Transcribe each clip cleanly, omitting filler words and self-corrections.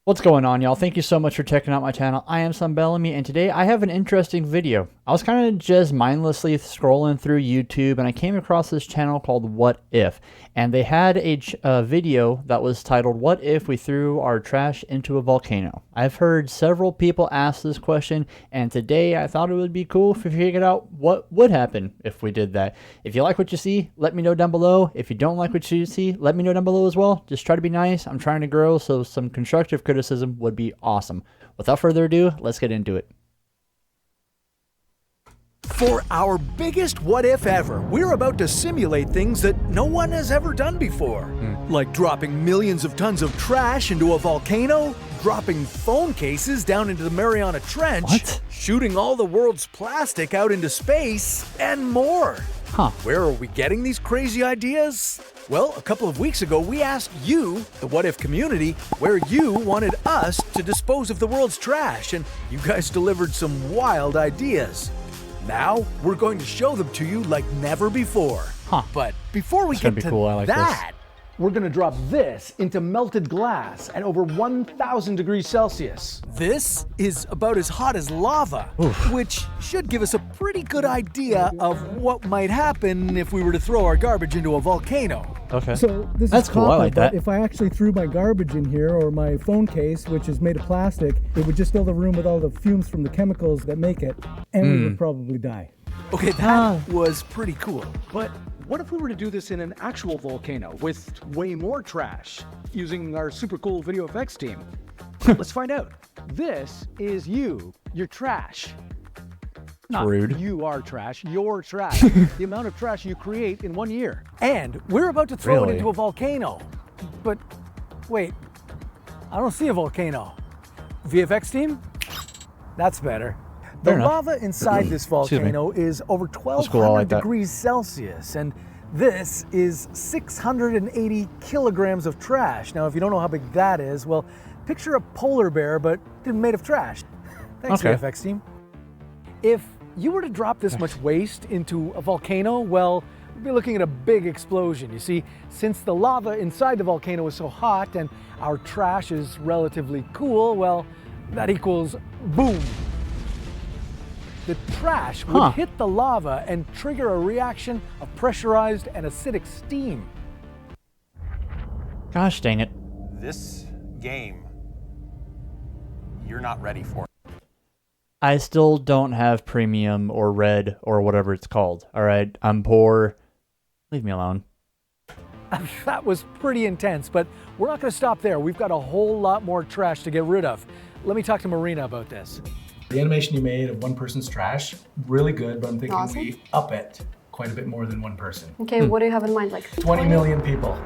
What's going on, y'all? Thank you so much for checking out my channel. I am Sam Bellamy, and today I have an interesting video. I was kind of just mindlessly scrolling through YouTube, and I came across this channel called What If, and they had a video that was titled, What If We Threw Our Trash into a Volcano? I've heard several people ask this question, and today I thought it would be cool if we figured out what would happen if we did that. If you like what you see, let me know down below. If you don't like what you see, let me know down below as well. Just try to be nice. I'm trying to grow, so some constructive criticism would be awesome. Without further ado, let's get into it. For our biggest what if ever, we're about to simulate things that no one has ever done before. Like dropping millions of tons of trash into a volcano, dropping phone cases down into the Mariana Trench, shooting all the world's plastic out into space, and more. Where are we getting these crazy ideas? Well, a couple of weeks ago, we asked you, the What If community, where you wanted us to dispose of the world's trash, and you guys delivered some wild ideas. Now, we're going to show them to you like never before. But before we get to that, we're going to drop this into melted glass at over 1,000 degrees Celsius. This is about as hot as lava, which should give us a pretty good idea of what might happen if we were to throw our garbage into a volcano. Okay. So this That's is cool. copper, I like that. but if I actually threw my garbage in here or my phone case, which is made of plastic, it would just fill the room with all the fumes from the chemicals that make it, and we would probably die. Okay, that was pretty cool. But what if we were to do this in an actual volcano with way more trash using our super cool video effects team? Let's find out. This is you, your trash. Not Rude. you are trash, your trash. The amount of trash you create in 1 year. And we're about to throw it Really? into a volcano. But wait, I don't see a volcano. VFX team? That's better. The Fair enough. lava inside this volcano is over cool, I 1,200 like that. degrees Celsius, and this is 680 kilograms of trash. Now, if you don't know how big that is, well, picture a polar bear, but made of trash. Thanks, Okay. VFX team. If you were to drop this much waste into a volcano, well, we'd be looking at a big explosion. You see, since the lava inside the volcano is so hot and our trash is relatively cool, well, that equals boom. The trash would hit the lava and trigger a reaction of pressurized and acidic steam. Gosh dang it. This game, you're not ready for. I still don't have premium or red or whatever it's called. All right, I'm poor. Leave me alone. That was pretty intense, but we're not going to stop there. We've got a whole lot more trash to get rid of. Let me talk to Marina about this. The animation you made of one person's trash, really good, but I'm thinking Awesome. we up it quite a bit more than one person. Okay, what do you have in mind? Like 20 million people.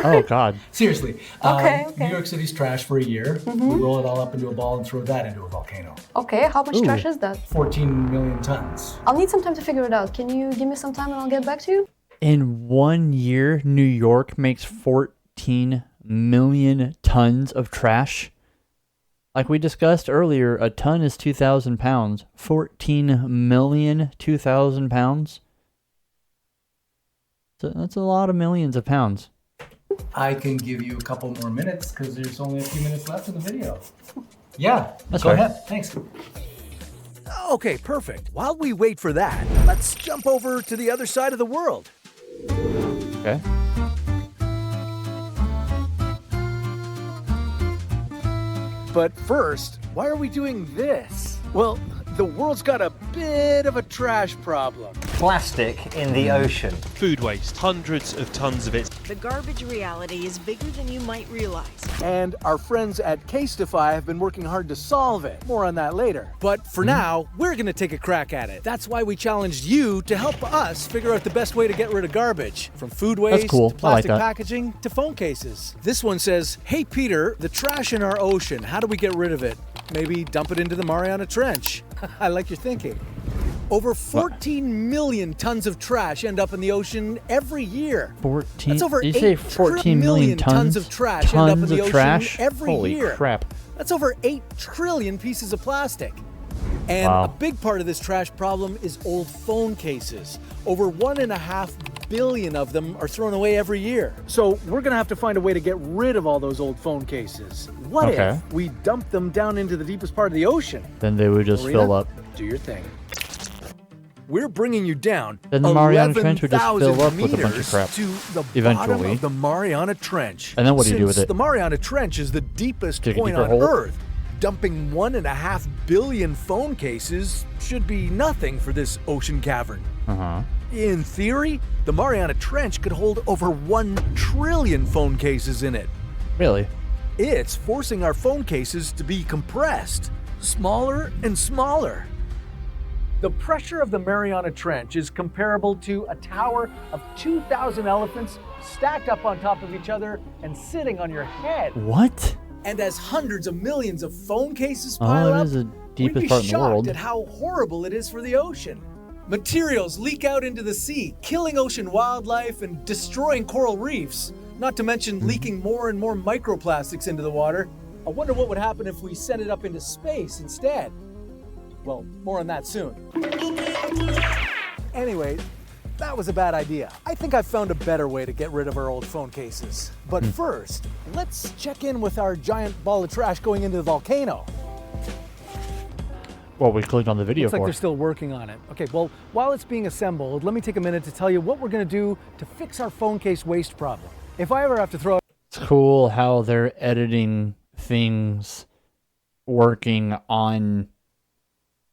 Oh, God. Seriously. Okay. New York City's trash for a year. We roll it all up into a ball and throw that into a volcano. Okay, how much trash is that? 14 million tons. I'll need some time to figure it out. Can you give me some time and I'll get back to you? In 1 year, New York makes 14 million tons of trash. Like we discussed earlier, a ton is 2,000 pounds. 14 million 2,000 pounds. So that's a lot of millions of pounds. I can give you a couple more minutes because there's only a few minutes left in the video. Yeah, That's go fair. ahead. Thanks. Okay, perfect. While we wait for that, let's jump over to the other side of the world. Okay. But first, why are we doing this? Well, the world's got a bit of a trash problem. Plastic in the ocean. Food waste, hundreds of tons of it. The garbage reality is bigger than you might realize. And our friends at Casetify have been working hard to solve it. More on that later. But for now, we're gonna take a crack at it. That's why we challenged you to help us figure out the best way to get rid of garbage. From food waste cool. to I like plastic that. packaging to phone cases. This one says, hey Peter, the trash in our ocean, how do we get rid of it? Maybe dump it into the Mariana Trench. I like your thinking. Over 14 million tons of trash end up in the ocean every year. 14. That's over Did you say 8 14 million tons of trash end up in Tons the of ocean trash? every Holy year. crap. That's over 8 trillion pieces of plastic. And Wow. a big part of this trash problem is old phone cases. Over 1.5 billion of them are thrown away every year. So we're gonna have to find a way to get rid of all those old phone cases. What if we dump them down into the deepest part of the ocean? Then they would just fill up. Do your thing. We're bringing you down. Then the Mariana Trench would just fill up with a bunch of crap. To the eventually. bottom of the Mariana Trench. And then what do you do with it? The Mariana Trench is the deepest Dig a point deeper on hole? Earth. Dumping 1.5 billion phone cases should be nothing for this ocean cavern. In theory, the Mariana Trench could hold over 1 trillion phone cases in it. Really? It's forcing our phone cases to be compressed, smaller and smaller. The pressure of the Mariana Trench is comparable to a tower of 2,000 elephants stacked up on top of each other and sitting on your head. What? And as hundreds of millions of phone cases pile up, is the we'd deepest be part in the shocked world. at how horrible it is for the ocean. Materials leak out into the sea, killing ocean wildlife and destroying coral reefs, not to mention leaking more and more microplastics into the water. I wonder what would happen if we sent it up into space instead. Well, more on that soon. Anyway, that was a bad idea. I think I've found a better way to get rid of our old phone cases. But first, let's check in with our giant ball of trash going into the volcano. Well, we clicked on the video Looks like for. they're still working on it. Okay, well, while it's being assembled, let me take a minute to tell you what we're going to do to fix our phone case waste problem. If I ever have to throw... It's cool how they're editing things, working on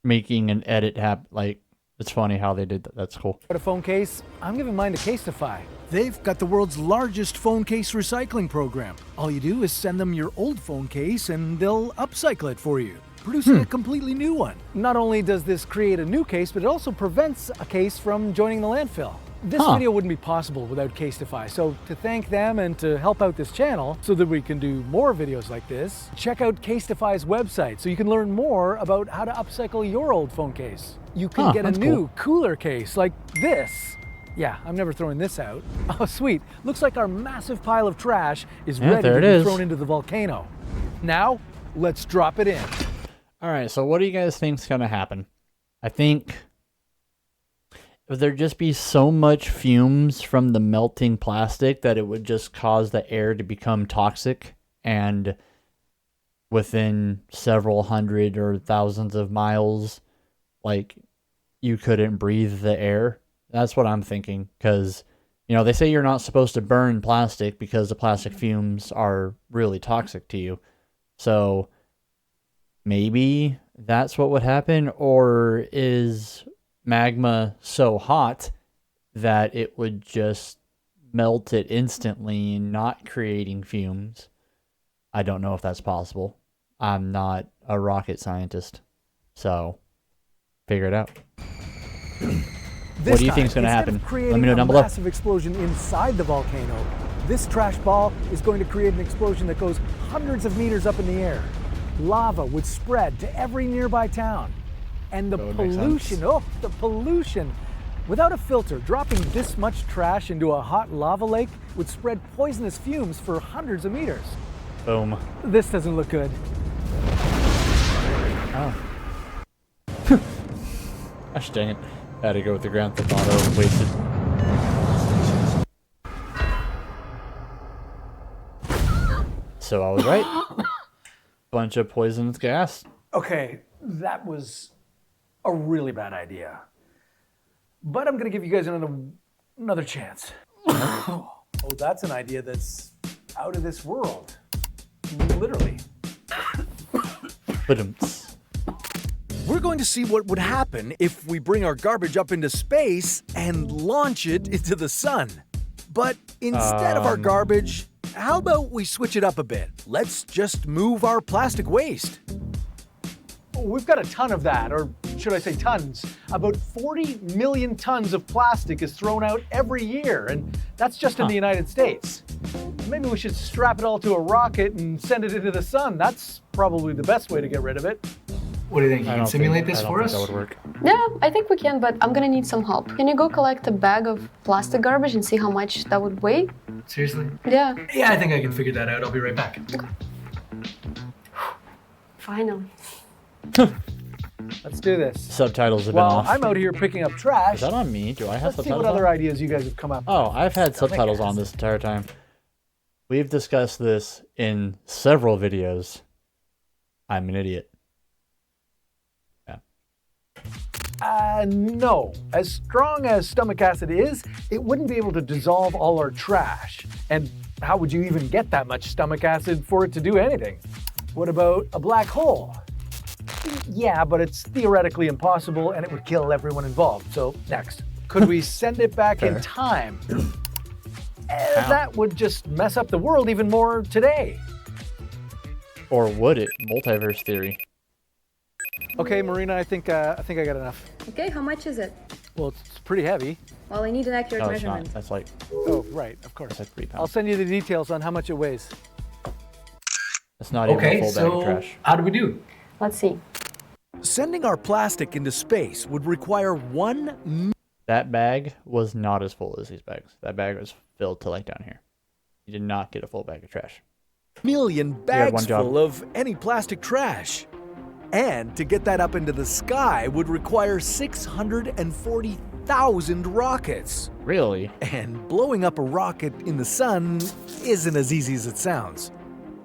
making an edit happen. Like, it's funny how they did that. That's cool. a phone case, I'm giving mine to Casetify. They've got the world's largest phone case recycling program. All you do is send them your old phone case and they'll upcycle it for you, producing a completely new one. Not only does this create a new case, but it also prevents a case from joining the landfill. This video wouldn't be possible without Casetify, so to thank them and to help out this channel so that we can do more videos like this, check out Casetify's website so you can learn more about how to upcycle your old phone case. You can get a new, cooler case like this. Yeah, I'm never throwing this out. Oh, sweet. Looks like our massive pile of trash is ready to be thrown into the volcano. Now, let's drop it in. All right, so what do you guys think's gonna happen? I think if there'd just be so much fumes from the melting plastic that it would just cause the air to become toxic, and within several hundred or thousands of miles, like, you couldn't breathe the air. That's what I'm thinking, because, you know, they say you're not supposed to burn plastic because the plastic fumes are really toxic to you. So maybe that's what would happen, or is magma so hot that it would just melt it instantly, not creating fumes? I don't know if that's possible. I'm not a rocket scientist, so figure it out. What do you think is going to happen? Let me know down below. A massive explosion inside the volcano. This trash ball is going to create an explosion that goes hundreds of meters up in the air. Lava would spread to every nearby town. And the pollution, the pollution. Without a filter, dropping this much trash into a hot lava lake would spread poisonous fumes for hundreds of meters. Boom. This doesn't look good. Oh. Gosh dang it. I had to go with the Grand Theft Auto wasted. So I was right. Bunch of poisonous gas. Okay, that was a really bad idea. But I'm gonna give you guys another chance. Oh, that's an idea that's out of this world. Literally. We're going to see what would happen if we bring our garbage up into space and launch it into the sun. But instead of our garbage, how about we switch it up a bit? Let's just move our plastic waste. We've got a ton of that, or should I say tons. About 40 million tons of plastic is thrown out every year, and that's just in the United States. Maybe we should strap it all to a rocket and send it into the sun. That's probably the best way to get rid of it. What do you think? You can simulate this for us? That would work. Yeah, I think we can, but I'm gonna need some help. Can you go collect a bag of plastic garbage and see how much that would weigh? Seriously? Yeah. Yeah, I think I can figure that out. I'll be right back. Finally. Let's do this. Subtitles have been While off. I'm out here picking up trash, Is that on me? Do I have let's see subtitles what other on? ideas you guys have come up Oh, with. I've had subtitles on this entire time. We've discussed this in several videos. I'm an idiot. No. As strong as stomach acid is, it wouldn't be able to dissolve all our trash. And how would you even get that much stomach acid for it to do anything? What about a black hole? Yeah, but it's theoretically impossible and it would kill everyone involved. So, next. Could we send it back in time? That would just mess up the world even more today. Or would it? Multiverse theory. Okay, Marina, I think I got enough. Okay, how much is it? Well, it's pretty heavy. Well, I need an accurate No, it's not. measurement. That's like, Oh, right, of course. that's like 3 I'll pounds. send you the details on how much it weighs. That's not even a Okay, full bag of so trash. how do we do? Let's see. Sending our plastic into space would require 1 That bag was not as full as these bags. That bag was filled to like down here. You did not get a full bag of trash. million had bags one job. full of any plastic trash. And to get that up into the sky would require 640,000 rockets. Really? And blowing up a rocket in the sun isn't as easy as it sounds.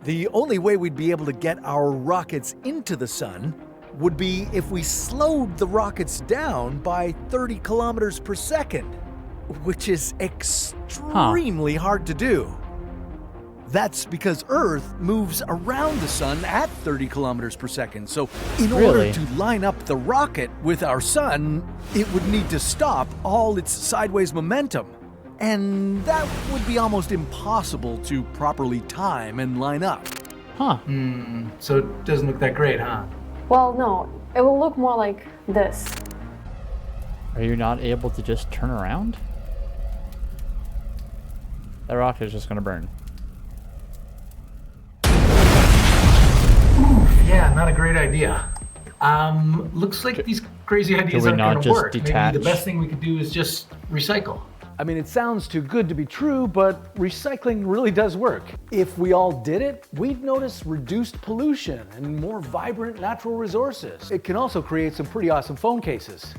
The only way we'd be able to get our rockets into the sun would be if we slowed the rockets down by 30 kilometers per second, which is extremely hard to do. That's because Earth moves around the sun at 30 kilometers per second. So in order Really? to line up the rocket with our sun, it would need to stop all its sideways momentum. And that would be almost impossible to properly time and line up. Huh. So it doesn't look that great, huh? Well, no, it will look more like this. Are you not able to just turn around? That rocket is just gonna burn. Yeah, not a great idea. Looks like these crazy ideas we aren't not gonna just work. detach? Maybe the best thing we could do is just recycle. I mean, it sounds too good to be true, but recycling really does work. If we all did it, we'd notice reduced pollution and more vibrant natural resources. It can also create some pretty awesome phone cases.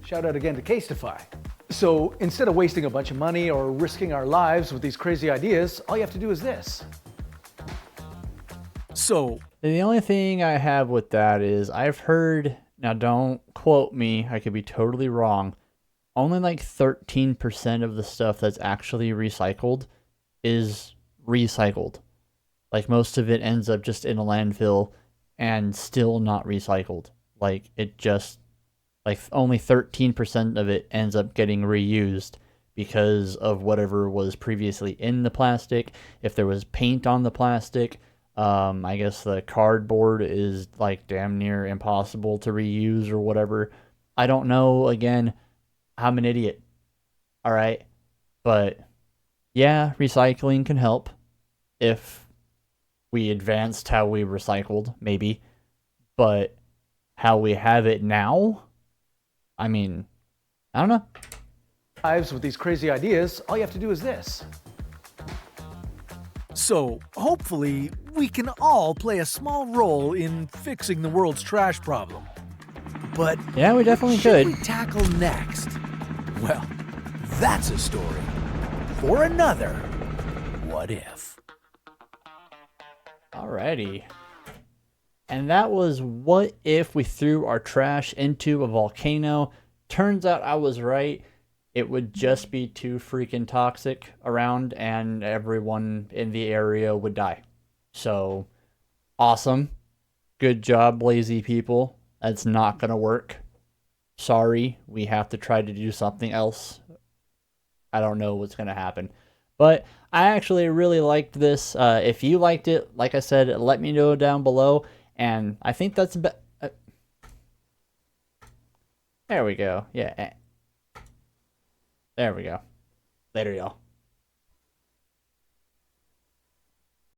Shout out again to Casetify. So instead of wasting a bunch of money or risking our lives with these crazy ideas, all you have to do is this. So The only thing I have with that is I've heard, now don't quote me, I could be totally wrong, only like 13% of the stuff that's actually recycled is recycled. Like most of it ends up just in a landfill and still not recycled. Like it just, like only 13% of it ends up getting reused because of whatever was previously in the plastic. If there was paint on the plastic, I guess the cardboard is like damn near impossible to reuse or whatever. I don't know. Again, I'm an idiot. All right. But yeah, recycling can help if we advanced how we recycled, maybe. But how we have it now, I mean, I don't know. Lives with these crazy ideas, all you have to do is this. So, hopefully, we can all play a small role in fixing the world's trash problem. But yeah, we definitely should could. we tackle next? Well, that's a story for another What If. Alrighty. And that was what if we threw our trash into a volcano. Turns out I was right. It would just be too freaking toxic around and everyone in the area would die. So, awesome. Good job, lazy people. That's not going to work. Sorry, we have to try to do something else. I don't know what's going to happen. But I actually really liked this. If you liked it, like I said, let me know down below. And I think that's about... there we go. Yeah. There we go. Later, y'all.